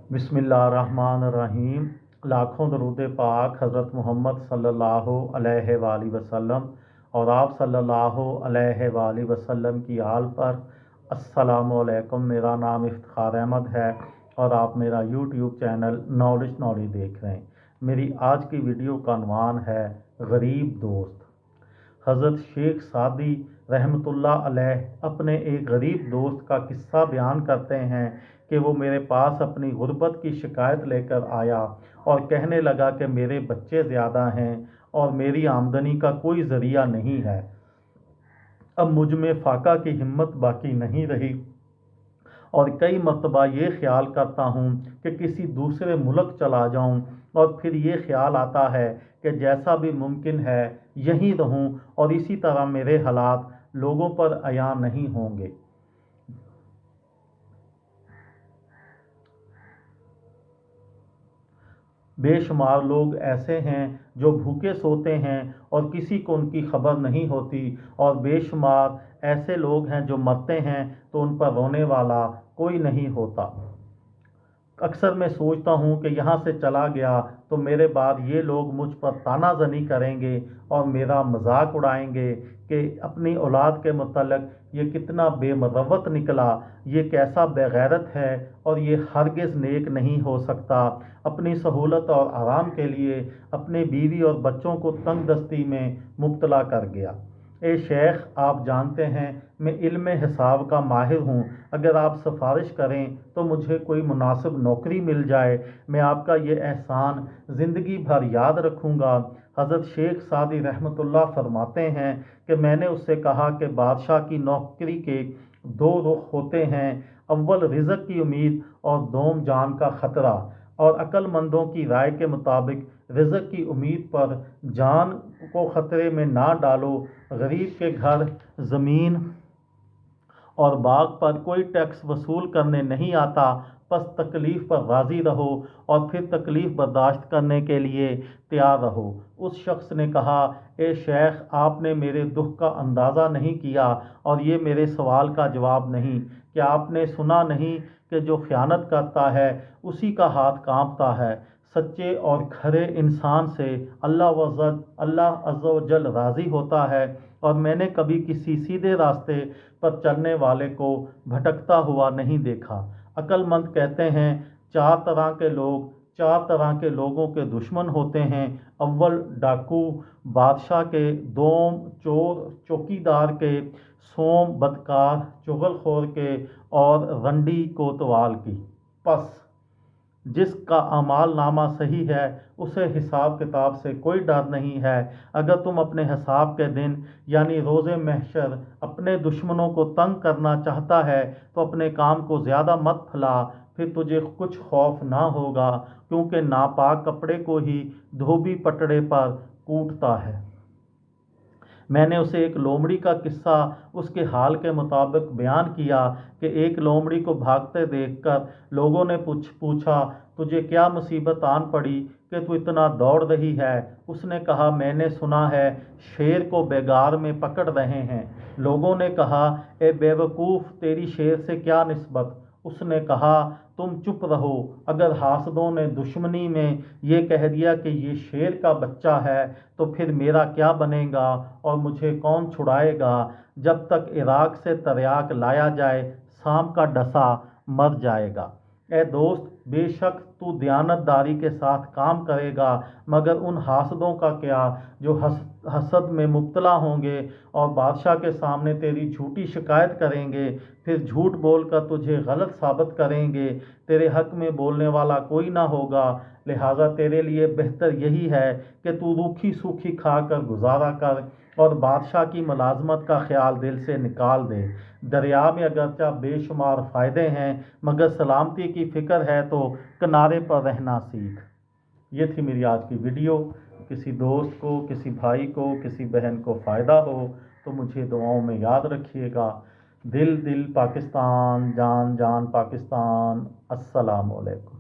बिस्मिल्लाहिर्रहमानिर्रहीम। लाखों दरूद पाक हज़रत मोहम्मद सल्लल्लाहु अलैहि वसल्लम और आप सल्लल्लाहु अलैहि वसल्लम की आल पर। अस्सलामु अलैकुम। मेरा नाम इफ्तिखार अहमद है और आप मेरा यूट्यूब चैनल नॉलेज देख रहे हैं। मेरी आज की वीडियो का unवान है गरीब दोस्त। हज़रत शेख सादी रहमतुल्लाह अलैह अपने एक गरीब दोस्त का किस्सा बयान करते हैं कि वो मेरे पास अपनी गुर्बत की शिकायत लेकर आया और कहने लगा कि मेरे बच्चे ज़्यादा हैं और मेरी आमदनी का कोई ज़रिया नहीं है। अब मुझ में फाका की हिम्मत बाकी नहीं रही और कई मरतबा ये ख्याल करता हूँ कि किसी दूसरे मुल्क चला जाऊँ और फिर ये ख्याल आता है कि जैसा भी मुमकिन है यहीं रहूँ और इसी तरह मेरे हालात लोगों पर अयां नहीं होंगे। बेशुमार लोग ऐसे हैं जो भूखे सोते हैं और किसी को उनकी खबर नहीं होती, और बेशुमार ऐसे लोग हैं जो मरते हैं तो उन पर रोने वाला कोई नहीं होता। अक्सर मैं सोचता हूँ कि यहाँ से चला गया तो मेरे बाद ये लोग मुझ पर तानाजनी करेंगे और मेरा मजाक उड़ाएंगे कि अपनी औलाद के मुतल्लिक ये कितना बेमरवत निकला, ये कैसा बेगैरत है और ये हरगिज़ नेक नहीं हो सकता। अपनी सहूलत और आराम के लिए अपने बीवी और बच्चों को तंग दस्ती में मुब्तला कर गया। ए शेख, आप जानते हैं मैं इल्म हिसाब का माहिर हूँ। अगर आप सिफारिश करें तो मुझे कोई मुनासिब नौकरी मिल जाए, मैं आपका ये एहसान ज़िंदगी भर याद रखूँगा। हज़रत शेख सादी रहमतुल्लाह फरमाते हैं कि मैंने उससे कहा कि बादशाह की नौकरी के दो रुख होते हैं, अव्वल रिज़्क़ की उम्मीद और दोम जान का ख़तरा, और अक्लमंदों की राय के मुताबिक रिज़्क़ की उम्मीद पर जान को ख़तरे में ना डालो। गरीब के घर ज़मीन और बाग पर कोई टैक्स वसूल करने नहीं आता, बस तकलीफ़ पर राज़ी रहो और फिर तकलीफ़ बर्दाश्त करने के लिए तैयार रहो। उस शख्स ने कहा, ए शेख, आपने मेरे दुख का अंदाज़ा नहीं किया और ये मेरे सवाल का जवाब नहीं। क्या आपने सुना नहीं कि जो ख़यानत करता है उसी का हाथ कांपता है। सच्चे और खरे इंसान से अल्लाह अज़्ज़ा व जल राज़ी होता है, और मैंने कभी किसी सीधे रास्ते पर चलने वाले को भटकता हुआ नहीं देखा। अक्लमंद कहते हैं चार तरह के लोगों के दुश्मन होते हैं। अव्वल डाकू बादशाह के, दोम चोर चौकीदार के, सोम बदकार चुगलखोर के, और रंडी कोतवाल की। पस जिसका अमाल नामा सही है उसे हिसाब किताब से कोई डर नहीं है। अगर तुम अपने हिसाब के दिन यानी रोज़े महशर अपने दुश्मनों को तंग करना चाहता है तो अपने काम को ज़्यादा मत फैला, फिर तुझे कुछ खौफ ना होगा, क्योंकि नापाक कपड़े को ही धोबी पटड़े पर कूटता है। मैंने उसे एक लोमड़ी का किस्सा उसके हाल के मुताबिक बयान किया कि एक लोमड़ी को भागते देखकर लोगों ने पूछा, तुझे क्या मुसीबत आन पड़ी कि तू इतना दौड़ रही है? उसने कहा, मैंने सुना है शेर को बेगार में पकड़ रहे हैं। लोगों ने कहा, ए बेवकूफ़, तेरी शेर से क्या निस्बत? उसने कहा, तुम चुप रहो। अगर हासदों ने दुश्मनी में ये कह दिया कि ये शेर का बच्चा है तो फिर मेरा क्या बनेगा और मुझे कौन छुड़ाएगा? जब तक इराक से तर्याक लाया जाए शाम का डसा मर जाएगा। ए दोस्त, बेशक तू दयानतदारी के साथ काम करेगा, मगर उन हासदों का क्या जो हसद में मुब्तला होंगे और बादशाह के सामने तेरी झूठी शिकायत करेंगे, फिर झूठ बोलकर तुझे गलत साबित करेंगे। तेरे हक में बोलने वाला कोई ना होगा। लिहाजा तेरे लिए बेहतर यही है कि तू रूखी सूखी खाकर गुजारा कर और बादशाह की मुलाजमत का ख्याल दिल से निकाल दे। दरिया में अगरचा बेशुमार फ़ायदे हैं, मगर सलामती की फ़िक्र है तो किनारे पर रहना सीख। ये थी मेरी आज की वीडियो। किसी दोस्त को, किसी भाई को, किसी बहन को फ़ायदा हो तो मुझे दुआओं में याद रखिएगा। दिल दिल पाकिस्तान, जान जान पाकिस्तान। अस्सलाम वालेकुम।